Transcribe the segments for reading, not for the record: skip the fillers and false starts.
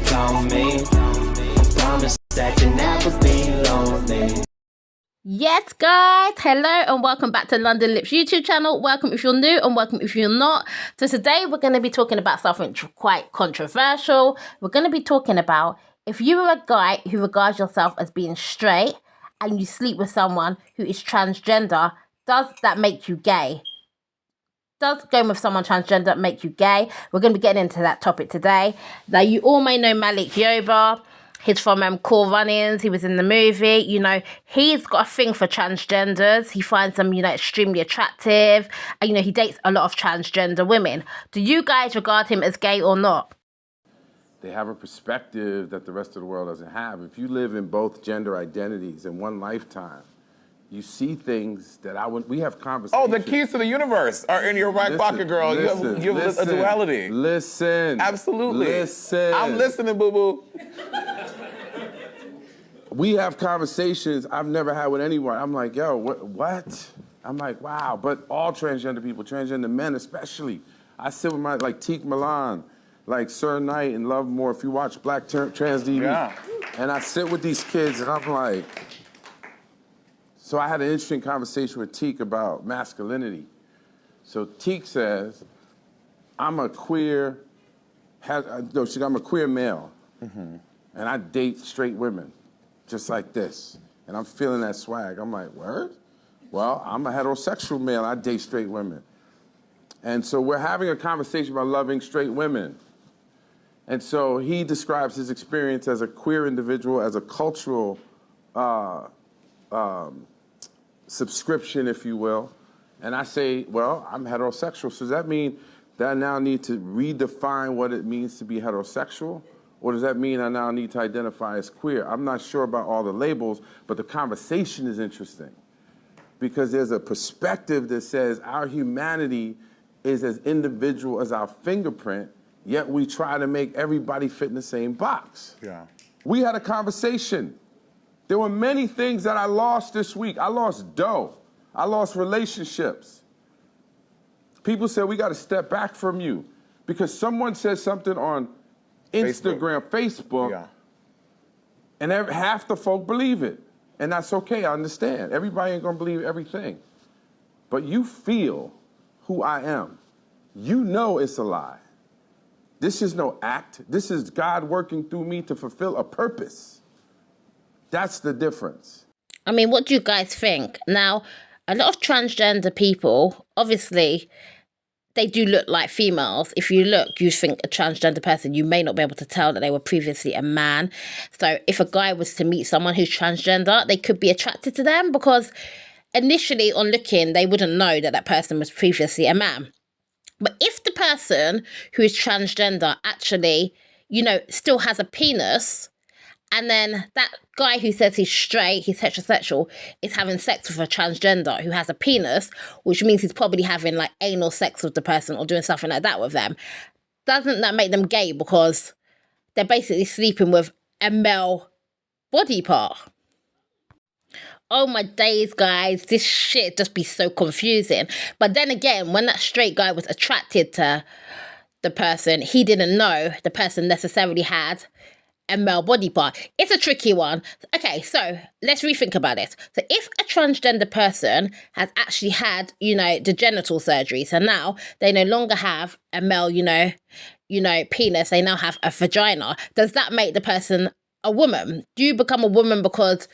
call me. I promise that you never be lonely. Yes, guys, hello and welcome back to London Lips YouTube channel. Welcome if you're new and welcome if you're not. So today we're going to be talking about something quite controversial. We're going to be talking about if you are a guy who regards yourself as being straight and you sleep with someone who is transgender, does that make you gay? Does going with someone transgender make you gay? We're going to be getting into that topic today. Now, you all may know Malik Yoba. He's from Cool Runnings. He was in the movie. You know, he's got a thing for transgenders. He finds them, you know, extremely attractive. And, you know, he dates a lot of transgender women. Do you guys regard him as gay or not? They have a perspective that the rest of the world doesn't have. If you live in both gender identities in one lifetime, you see things that we have conversations. Oh, the keys to the universe are in your back pocket, girl. You have a duality. Listen. Absolutely. Listen. I'm listening, boo-boo. We have conversations I've never had with anyone. I'm like, yo, what? I'm like, wow. But all transgender people, transgender men especially. I sit with my, like, Teak Milan, like Sir Knight and Love More. If you watch Black Trans TV. Yeah. And I sit with these kids and I'm like, so I had an interesting conversation with Teak about masculinity. So Teak says, I'm a queer male. Mm-hmm. And I date straight women, just like this. And I'm feeling that swag. I'm like, word? Well, I'm a heterosexual male. I date straight women. And so we're having a conversation about loving straight women. And so he describes his experience as a queer individual, as a cultural subscription, if you will. And I say, well, I'm heterosexual. So does that mean that I now need to redefine what it means to be heterosexual? Or does that mean I now need to identify as queer? I'm not sure about all the labels, but the conversation is interesting. Because there's a perspective that says our humanity is as individual as our fingerprint, yet we try to make everybody fit in the same box. Yeah. We had a conversation. There were many things that I lost this week. I lost dough. I lost relationships. People said, we got to step back from you because someone said something on Instagram, Facebook, yeah. And half the folk believe it. And that's okay, I understand. Everybody ain't gonna believe everything. But you feel who I am. You know it's a lie. This is no act. This is God working through me to fulfill a purpose. That's the difference. I mean, what do you guys think? Now, a lot of transgender people, obviously, they do look like females. If you look, you think a transgender person, you may not be able to tell that they were previously a man. So if a guy was to meet someone who's transgender, they could be attracted to them because initially on looking, they wouldn't know that that person was previously a man. But if the person who is transgender actually, you know, still has a penis, and then that guy who says he's straight, he's heterosexual, is having sex with a transgender who has a penis, which means he's probably having like anal sex with the person or doing something like that with them. Doesn't that make them gay because they're basically sleeping with a male body part? Oh my days, guys, this shit just be so confusing. But then again, when that straight guy was attracted to the person, he didn't know the person necessarily had a male body part. It's a tricky one. Okay, so let's rethink about it. So if a transgender person has actually had, you know, the genital surgery, so now they no longer have a male, you know, penis, they now have a vagina. Does that make the person a woman? Do you become a woman because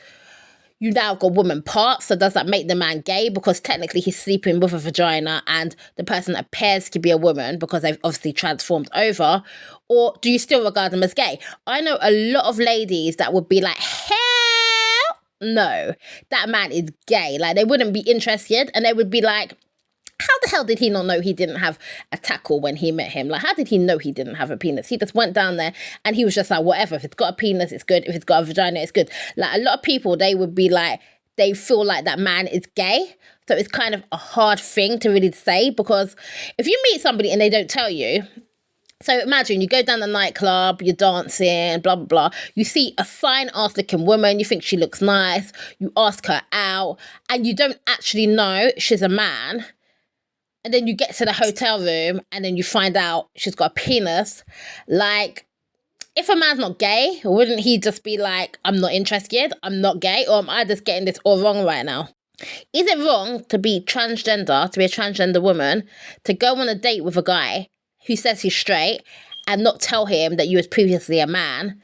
you now got woman parts? So does that make the man gay because technically he's sleeping with a vagina and the person appears to be a woman because they've obviously transformed over? Or do you still regard them as gay? I know a lot of ladies that would be like, hell no, that man is gay. Like they wouldn't be interested and they would be like, how the hell did he not know he didn't have a tackle when he met him? Like, how did he know he didn't have a penis? He just went down there and he was just like, whatever. If it's got a penis, it's good. If it's got a vagina, it's good. Like, a lot of people, they would be like, they feel like that man is gay. So it's kind of a hard thing to really say because if you meet somebody and they don't tell you, so imagine you go down the nightclub, you're dancing, blah, blah, blah. You see a fine-ass looking woman, you think she looks nice, you ask her out, and you don't actually know she's a man. And then you get to the hotel room and then you find out she's got a penis. Like, if a man's not gay, wouldn't he just be like, I'm not interested, I'm not gay, or am I just getting this all wrong right now? Is it wrong to be transgender, to be a transgender woman, to go on a date with a guy who says he's straight and not tell him that you was previously a man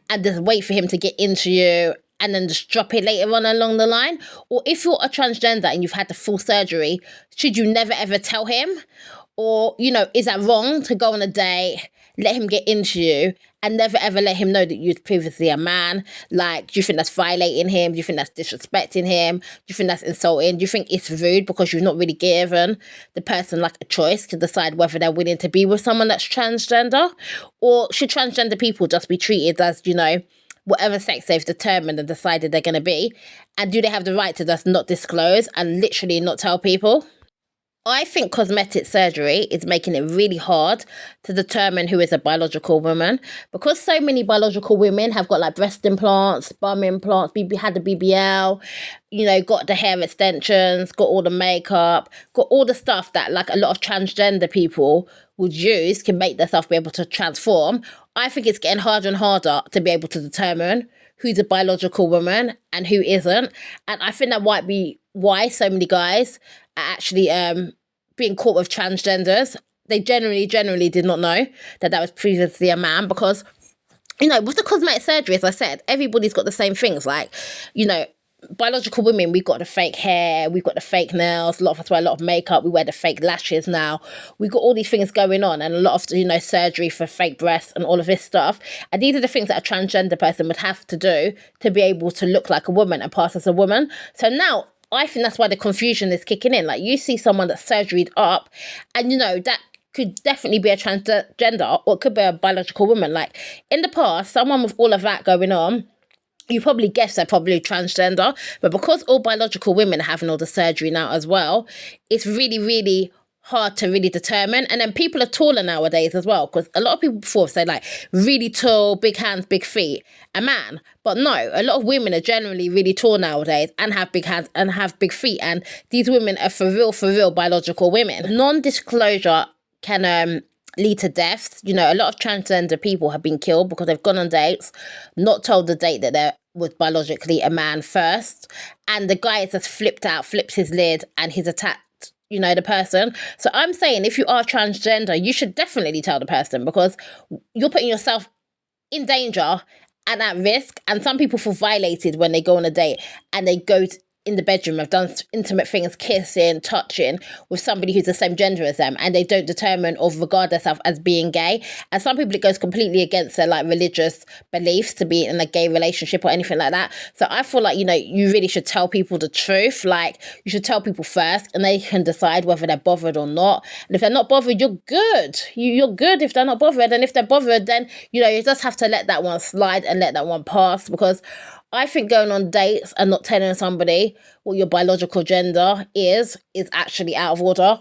and just wait for him to get into you and then just drop it later on along the line? Or if you're a transgender and you've had the full surgery, should you never ever tell him? Or, you know, is that wrong to go on a date, let him get into you and never ever let him know that you was previously a man? Like, do you think that's violating him? Do you think that's disrespecting him? Do you think that's insulting? Do you think it's rude because you've not really given the person like a choice to decide whether they're willing to be with someone that's transgender? Or should transgender people just be treated as, you know, whatever sex they've determined and decided they're going to be? And do they have the right to just not disclose and literally not tell people? I think cosmetic surgery is making it really hard to determine who is a biological woman, because so many biological women have got like breast implants, bum implants, had the BBL, you know, got the hair extensions, got all the makeup, got all the stuff that like a lot of transgender people would use to make themselves be able to transform. I think it's getting harder and harder to be able to determine who's a biological woman and who isn't. And I think that might be why so many guys are actually being caught with transgenders. They generally did not know that was previously a man, because, you know, with the cosmetic surgery, as I said, everybody's got the same things. Like, you know, biological women, we've got the fake hair, we've got the fake nails, a lot of us wear a lot of makeup, we wear the fake lashes now, we've got all these things going on, and a lot of, you know, surgery for fake breasts and all of this stuff. And these are the things that a transgender person would have to do to be able to look like a woman and pass as a woman. So now I think that's why the confusion is kicking in. Like, you see someone that's surgeried up and, you know, that could definitely be a transgender, or it could be a biological woman. Like, in the past, someone with all of that going on, you probably guess they're probably transgender. But because all biological women are having all the surgery now as well, it's really, really hard to really determine. And then people are taller nowadays as well, because a lot of people before say like really tall, big hands, big feet, a man. But no, a lot of women are generally really tall nowadays and have big hands and have big feet. And these women are for real biological women. Non-disclosure can lead to deaths. You know, a lot of transgender people have been killed because they've gone on dates, not told the date that they was biologically a man first, and the guy has just flipped his lid, and he's attacked, you know, the person. So I'm saying, if you are transgender, you should definitely tell the person, because you're putting yourself in danger and at risk. And some people feel violated when they go on a date and they go in the bedroom, have done intimate things, kissing, touching with somebody who's the same gender as them, and they don't determine or regard themselves as being gay. And some people, it goes completely against their like religious beliefs to be in a gay relationship or anything like that. So I feel like, you know, you really should tell people the truth. Like, you should tell people first, and they can decide whether they're bothered or not. And if they're not bothered, you're good. You're good if they're not bothered. And if they're bothered, then, you know, you just have to let that one slide and let that one pass, because I think going on dates and not telling somebody what your biological gender is actually out of order.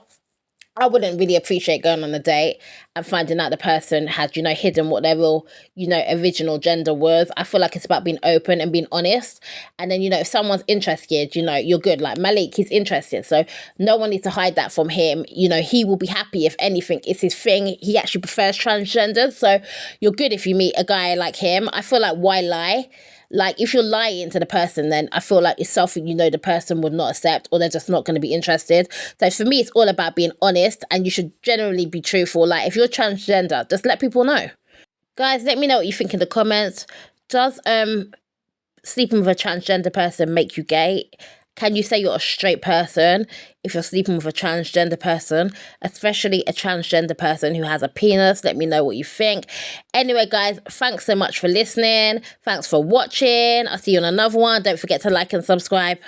I wouldn't really appreciate going on a date and finding out the person had, you know, hidden what their real, you know, original gender was. I feel like it's about being open and being honest. And then, you know, if someone's interested, you know, you're good. Like Malik, he's interested. So no one needs to hide that from him. You know, he will be happy if anything. It's his thing. He actually prefers transgenders. So you're good if you meet a guy like him. I feel like, why lie? Like, if you're lying to the person, then I feel like it's something, you know, the person would not accept, or they're just not going to be interested. So for me, it's all about being honest, and you should generally be truthful. Like, if you're transgender, just let people know. Guys, let me know what you think in the comments. Does sleeping with a transgender person make you gay? Can you say you're a straight person if you're sleeping with a transgender person, especially a transgender person who has a penis? Let me know what you think. Anyway, guys, thanks so much for listening. Thanks for watching. I'll see you on another one. Don't forget to like and subscribe.